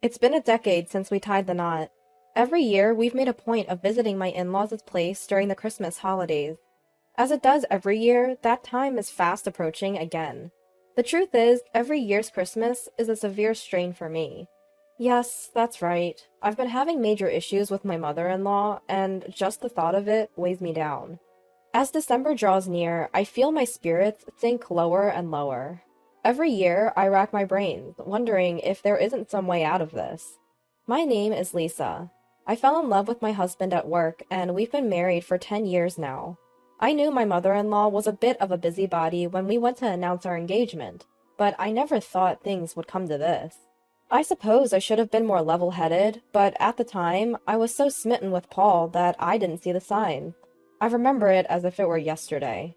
It's been a decade since we tied the knot. Every year, we've made a point of visiting my in-laws' place during the Christmas holidays. As it does every year, that time is fast approaching again. The truth is, every year's Christmas is a severe strain for me. Yes, that's right. I've been having major issues with my mother-in-law, and just the thought of it weighs me down. As December draws near, I feel my spirits sink lower and lower. Every year, I rack my brains, wondering if there isn't some way out of this. My name is Lisa. I fell in love with my husband at work, and we've been married for 10 years now. I knew my mother-in-law was a bit of a busybody when we went to announce our engagement, but I never thought things would come to this. I suppose I should have been more level-headed, but at the time, I was so smitten with Paul that I didn't see the sign. I remember it as if it were yesterday.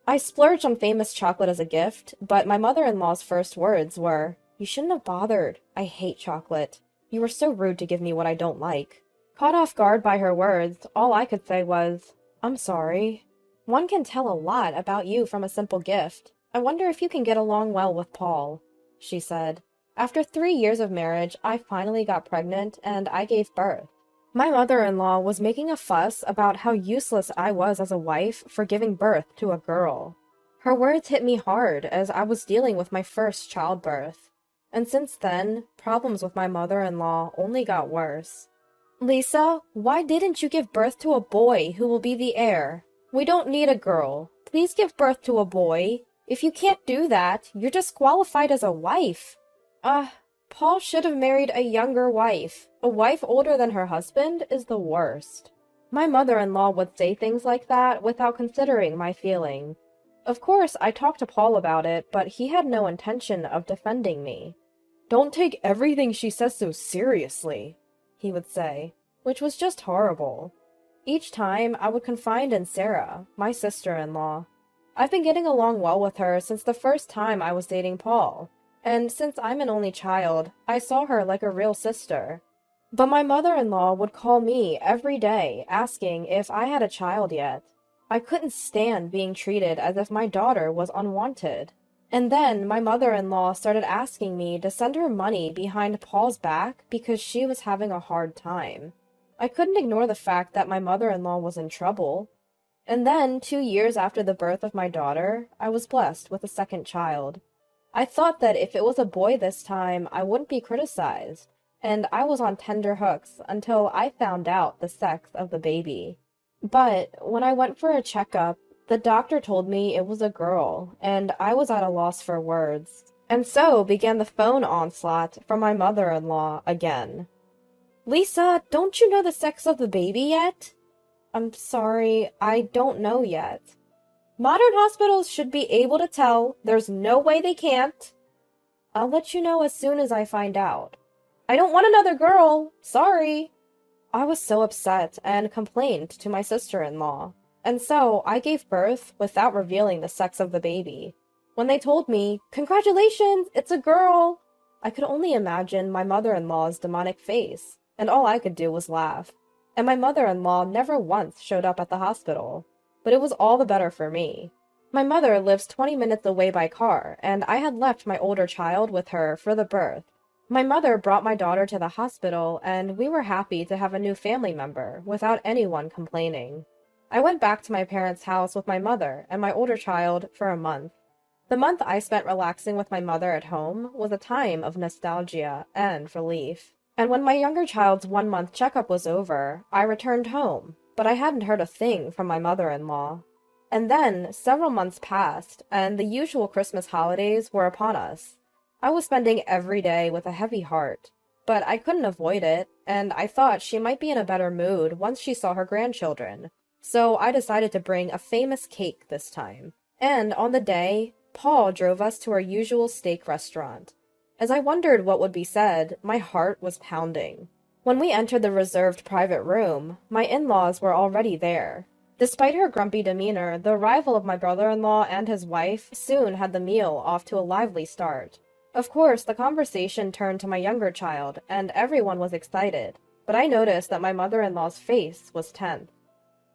I splurged on famous chocolate as a gift, but my mother-in-law's first words were, "You shouldn't have bothered. I hate chocolate. You were so rude to give me what I don't like." Caught off guard by her words, all I could say was, "I'm sorry. One can tell a lot about you from a simple gift. I wonder if you can get along well with Paul," she said. After 3 years of marriage, I finally got pregnant and I gave birth. My mother-in-law was making a fuss about how useless I was as a wife for giving birth to a girl. Her words hit me hard as I was dealing with my first childbirth. And since then, problems with my mother-in-law only got worse. "Lisa, why didn't you give birth to a boy who will be the heir? We don't need a girl. Please give birth to a boy. If you can't do that, you're disqualified as a wife." Paul should have married a younger wife. A wife older than her husband is the worst. My mother-in-law would say things like that without considering my feelings. Of course, I talked to Paul about it, but he had no intention of defending me. "Don't take everything she says so seriously," he would say, which was just horrible. Each time, I would confide in Sarah, my sister-in-law. I've been getting along well with her since the first time I was dating Paul. And since I'm an only child, I saw her like a real sister. But my mother-in-law would call me every day asking if I had a child yet. I couldn't stand being treated as if my daughter was unwanted. And then my mother-in-law started asking me to send her money behind Paul's back because she was having a hard time. I couldn't ignore the fact that my mother-in-law was in trouble. And then, 2 years after the birth of my daughter, I was blessed with a second child. I thought that if it was a boy this time, I wouldn't be criticized, and I was on tender hooks until I found out the sex of the baby. But when I went for a checkup, the doctor told me it was a girl, and I was at a loss for words. And so began the phone onslaught from my mother-in-law again. "Lisa, don't you know the sex of the baby yet?" "I'm sorry, I don't know yet." "Modern hospitals should be able to tell. There's no way they can't." "I'll let you know as soon as I find out." "I don't want another girl. Sorry." I was so upset and complained to my sister-in-law. And so I gave birth without revealing the sex of the baby. When they told me, "Congratulations, it's a girl," I could only imagine my mother-in-law's demonic face, and all I could do was laugh. And my mother-in-law never once showed up at the hospital. But it was all the better for me. My mother lives 20 minutes away by car, and I had left my older child with her for the birth. My mother brought my daughter to the hospital, and we were happy to have a new family member without anyone complaining. I went back to my parents' house with my mother and my older child for a month. The month I spent relaxing with my mother at home was a time of nostalgia and relief. And when my younger child's 1-month checkup was over, I returned home. But I hadn't heard a thing from my mother-in-law. And then, several months passed, and the usual Christmas holidays were upon us. I was spending every day with a heavy heart, but I couldn't avoid it, and I thought she might be in a better mood once she saw her grandchildren. So I decided to bring a famous cake this time. And on the day, Paul drove us to our usual steak restaurant. As I wondered what would be said, my heart was pounding. When we entered the reserved private room, my in-laws were already there. Despite her grumpy demeanor, the arrival of my brother-in-law and his wife soon had the meal off to a lively start. Of course, the conversation turned to my younger child, and everyone was excited, but I noticed that my mother-in-law's face was tense.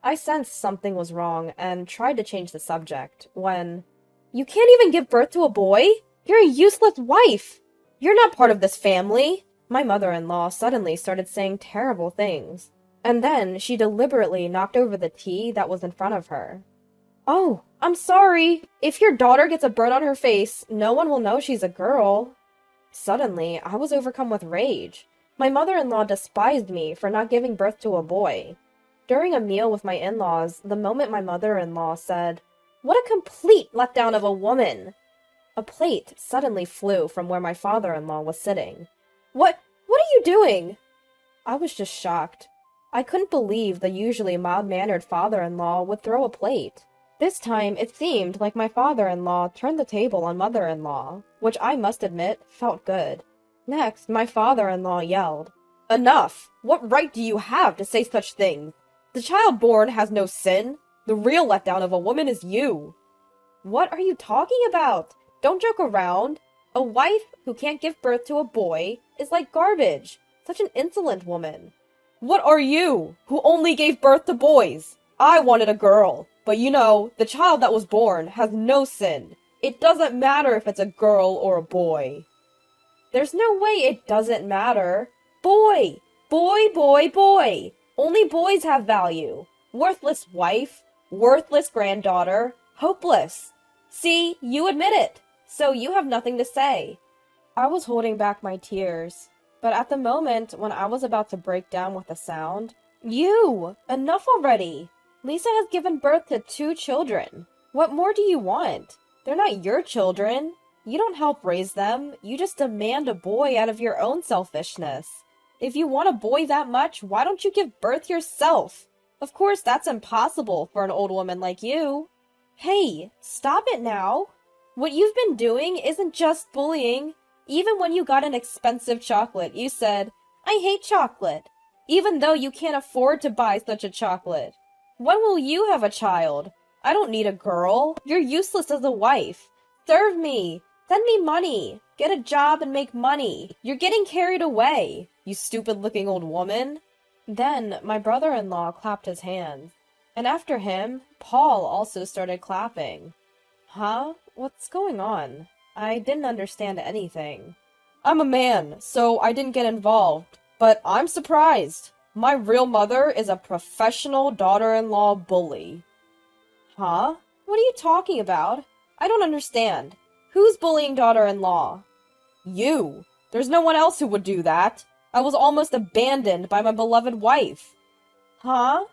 I sensed something was wrong and tried to change the subject when, "You can't even give birth to a boy? You're a useless wife! You're not part of this family! My mother-in-law suddenly started saying terrible things, and then she deliberately knocked over the tea that was in front of her. "Oh, I'm sorry. If your daughter gets a burn on her face, no one will know she's a girl." Suddenly, I was overcome with rage. My mother-in-law despised me for not giving birth to a boy. During a meal with my in-laws, the moment my mother-in-law said, "What a complete letdown of a woman!" a plate suddenly flew from where my father-in-law was sitting. What are you doing?" I was just shocked. I couldn't believe the usually mild-mannered father-in-law would throw a plate. This time, it seemed like my father-in-law turned the table on mother-in-law, which I must admit felt good. Next, my father-in-law yelled, "Enough! What right do you have to say such things? The child born has no sin. The real letdown of a woman is you." "What are you talking about? Don't joke around. A wife who can't give birth to a boy is like garbage. Such an insolent woman." "What are you, who only gave birth to boys? I wanted a girl. But you know, the child that was born has no sin. It doesn't matter if it's a girl or a boy." "There's no way it doesn't matter. Boy! Boy, boy, boy! Only boys have value. Worthless wife, worthless granddaughter, hopeless. See, you admit it, so you have nothing to say." I was holding back my tears, but at the moment when I was about to break down with a sound, Enough already! Lisa has given birth to 2 children. What more do you want? They're not your children. You don't help raise them. You just demand a boy out of your own selfishness. If you want a boy that much, why don't you give birth yourself? Of course, that's impossible for an old woman like you. Hey, stop it now. What you've been doing isn't just bullying. Even when you got an expensive chocolate, you said, "I hate chocolate," even though you can't afford to buy such a chocolate. When will you have a child? I don't need a girl. You're useless as a wife. Serve me. Send me money. Get a job and make money. You're getting carried away, you stupid-looking old woman. Then my brother-in-law clapped his hands, and after him, Paul also started clapping. Huh? What's going on? I didn't understand anything. I'm a man, so I didn't get involved, but I'm surprised. My real mother is a professional daughter-in-law bully. Huh? What are you talking about? I don't understand. Who's bullying daughter-in-law? You. There's no one else who would do that. I was almost abandoned by my beloved wife. Huh?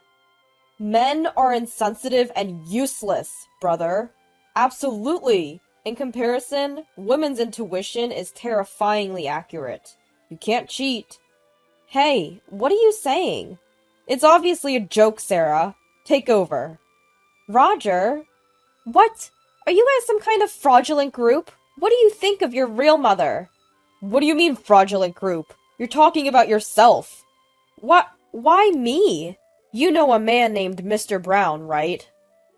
Men are insensitive and useless, brother. Absolutely. In comparison, women's intuition is terrifyingly accurate. You can't cheat. Hey, what are you saying? It's obviously a joke, Sarah. Take over. Roger? What? Are you guys some kind of fraudulent group? What do you think of your real mother? What do you mean, fraudulent group? You're talking about yourself. What? Why me? You know a man named Mr. Brown, right?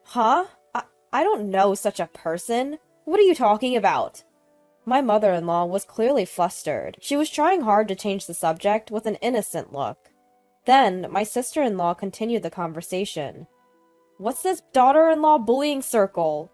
Huh? I don't know such a person. What are you talking about? My mother-in-law was clearly flustered. She was trying hard to change the subject with an innocent look. Then, my sister-in-law continued the conversation. What's this daughter-in-law bullying circle?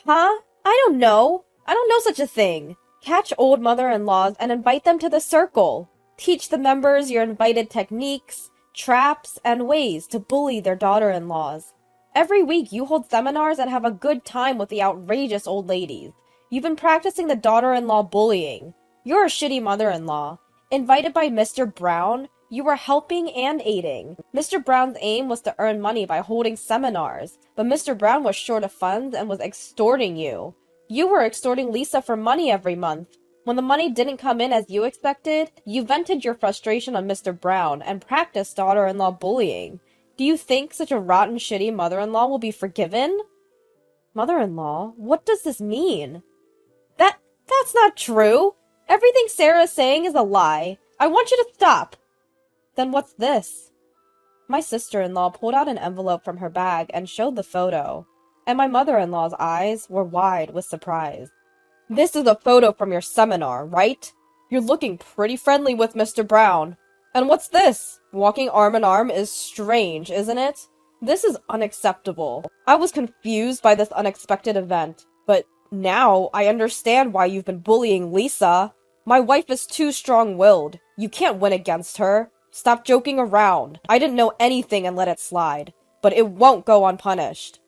Huh? I don't know. I don't know such a thing. Catch old mother-in-laws and invite them to the circle. Teach the members your invited techniques, traps, and ways to bully their daughter-in-laws. Every week you hold seminars and have a good time with the outrageous old ladies. You've been practicing the daughter-in-law bullying. You're a shitty mother-in-law. Invited by Mr. Brown, you were helping and aiding. Mr. Brown's aim was to earn money by holding seminars, but Mr. Brown was short of funds and was extorting you. You were extorting Lisa for money every month. When the money didn't come in as you expected, you vented your frustration on Mr. Brown and practiced daughter-in-law bullying. Do you think such a rotten, shitty mother-in-law will be forgiven? Mother-in-law, what does this mean? That's not true. Everything Sarah is saying is a lie. I want you to stop. Then what's this? My sister-in-law pulled out an envelope from her bag and showed the photo, and my mother-in-law's eyes were wide with surprise. This is a photo from your seminar, right? You're looking pretty friendly with Mr. Brown. And what's this? Walking arm in arm is strange, isn't it? This is unacceptable. I was confused by this unexpected event, but now I understand why you've been bullying Lisa. My wife is too strong-willed. You can't win against her. Stop joking around. I didn't know anything and let it slide. But it won't go unpunished.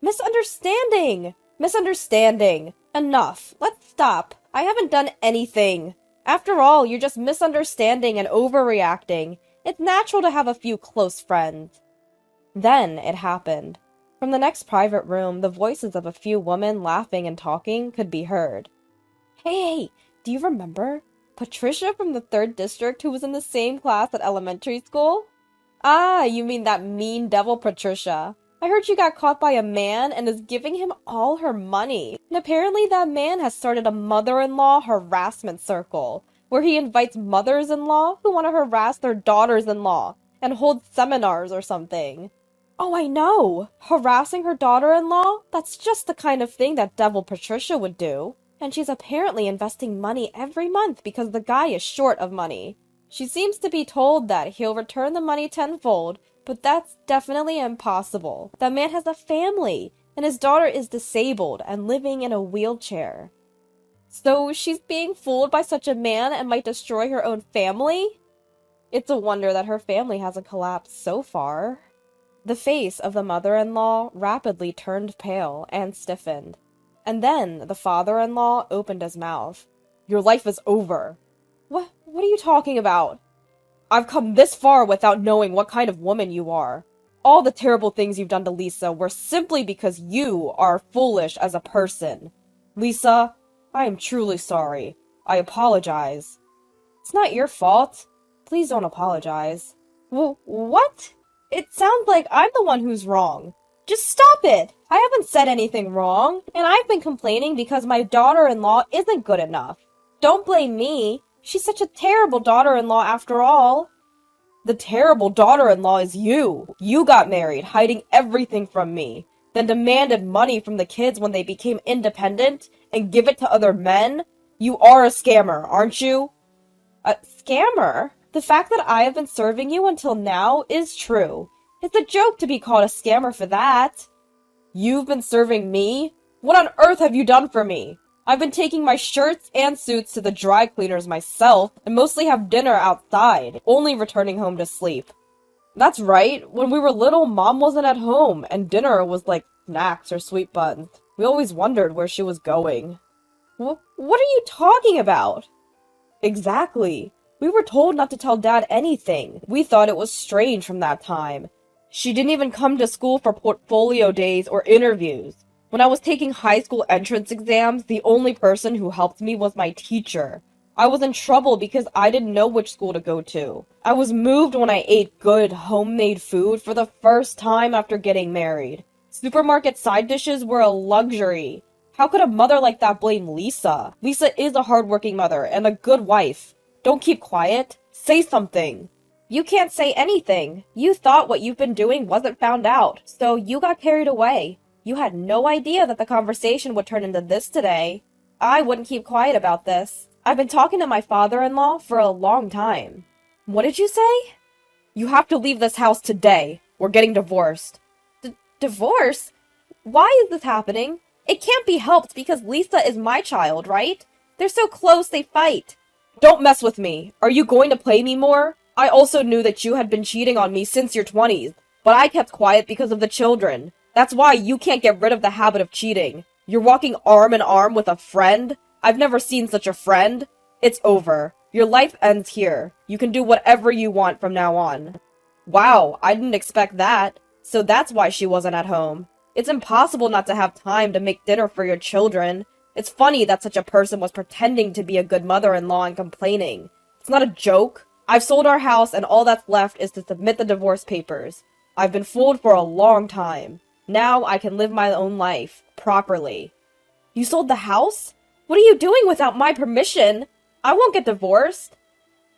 Misunderstanding! Misunderstanding. Enough. Let's stop. I haven't done anything. After all, you're just misunderstanding and overreacting. It's natural to have a few close friends. Then it happened. From the next private room, the voices of a few women laughing and talking could be heard. Hey, do you remember? Patricia from the 3rd District who was in the same class at elementary school? Ah, you mean that mean devil Patricia. I heard she got caught by a man and is giving him all her money. And apparently that man has started a mother-in-law harassment circle, where he invites mothers-in-law who want to harass their daughters-in-law and hold seminars or something. Oh, I know! Harassing her daughter-in-law? That's just the kind of thing that devil Patricia would do. And she's apparently investing money every month because the guy is short of money. She seems to be told that he'll return the money tenfold, but that's definitely impossible. That man has a family, and his daughter is disabled and living in a wheelchair. So she's being fooled by such a man and might destroy her own family? It's a wonder that her family hasn't collapsed so far. The face of the mother-in-law rapidly turned pale and stiffened. And then the father-in-law opened his mouth. Your life is over. What are you talking about? I've come this far without knowing what kind of woman you are. All the terrible things you've done to Lisa were simply because you are foolish as a person. Lisa, I am truly sorry. I apologize. It's not your fault. Please don't apologize. What? It sounds like I'm the one who's wrong. Just stop it! I haven't said anything wrong, and I've been complaining because my daughter-in-law isn't good enough. Don't blame me. She's such a terrible daughter-in-law after all. The terrible daughter-in-law is you. You got married, hiding everything from me, then demanded money from the kids when they became independent and give it to other men. You are a scammer, aren't you? A scammer? The fact that I have been serving you until now is true. It's a joke to be called a scammer for that. You've been serving me? What on earth have you done for me? I've been taking my shirts and suits to the dry cleaners myself, and mostly have dinner outside, only returning home to sleep. That's right, when we were little, Mom wasn't at home, and dinner was like snacks or sweet buns. We always wondered where she was going. What are you talking about? Exactly. We were told not to tell Dad anything. We thought it was strange from that time. She didn't even come to school for portfolio days or interviews. When I was taking high school entrance exams, the only person who helped me was my teacher. I was in trouble because I didn't know which school to go to. I was moved when I ate good, homemade food for the first time after getting married. Supermarket side dishes were a luxury. How could a mother like that blame Lisa? Lisa is a hardworking mother and a good wife. Don't keep quiet. Say something. You can't say anything. You thought what you've been doing wasn't found out, so you got carried away. You had no idea that the conversation would turn into this today. I wouldn't keep quiet about this. I've been talking to my father-in-law for a long time. What did you say? You have to leave this house today. We're getting divorced. Divorce? Why is this happening? It can't be helped because Lisa is my child, right? They're so close they fight. Don't mess with me. Are you going to play me more? I also knew that you had been cheating on me since your 20s, but I kept quiet because of the children. That's why you can't get rid of the habit of cheating. You're walking arm in arm with a friend? I've never seen such a friend. It's over. Your life ends here. You can do whatever you want from now on. Wow, I didn't expect that. So that's why she wasn't at home. It's impossible not to have time to make dinner for your children. It's funny that such a person was pretending to be a good mother-in-law and complaining. It's not a joke. I've sold our house and all that's left is to submit the divorce papers. I've been fooled for a long time. Now I can live my own life, properly. You sold the house? What are you doing without my permission? I won't get divorced.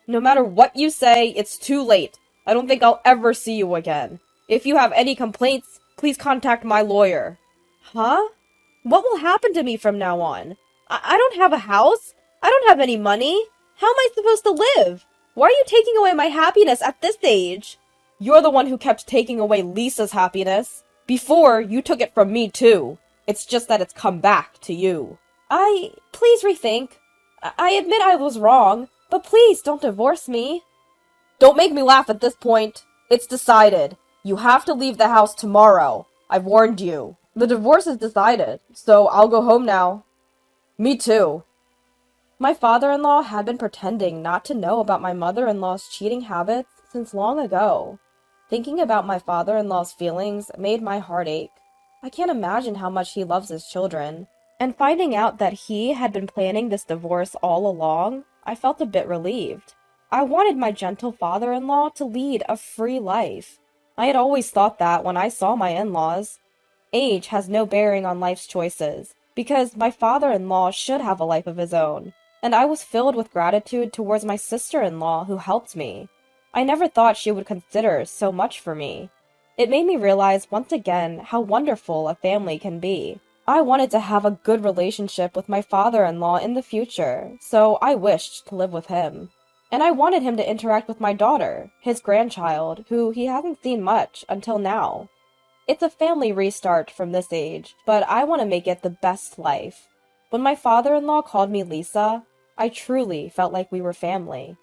No matter what you say, it's too late. I don't think I'll ever see you again. If you have any complaints, please contact my lawyer. Huh? What will happen to me from now on? I don't have a house. I don't have any money. How am I supposed to live? Why are you taking away my happiness at this age? You're the one who kept taking away Lisa's happiness. Before, you took it from me too. It's just that it's come back to you. Please rethink. I admit I was wrong, but please don't divorce me. Don't make me laugh at this point. It's decided. You have to leave the house tomorrow. I've warned you. The divorce is decided, so I'll go home now. Me too. My father-in-law had been pretending not to know about my mother-in-law's cheating habits since long ago. Thinking about my father-in-law's feelings made my heart ache. I can't imagine how much he loves his children. And finding out that he had been planning this divorce all along, I felt a bit relieved. I wanted my gentle father-in-law to lead a free life. I had always thought that when I saw my in-laws. Age has no bearing on life's choices, because my father-in-law should have a life of his own, and I was filled with gratitude towards my sister-in-law who helped me. I never thought she would consider so much for me. It made me realize once again how wonderful a family can be. I wanted to have a good relationship with my father-in-law in the future, so I wished to live with him. And I wanted him to interact with my daughter, his grandchild, who he hasn't seen much until now. It's a family restart from this age, but I want to make it the best life. When my father-in-law called me Lisa, I truly felt like we were family.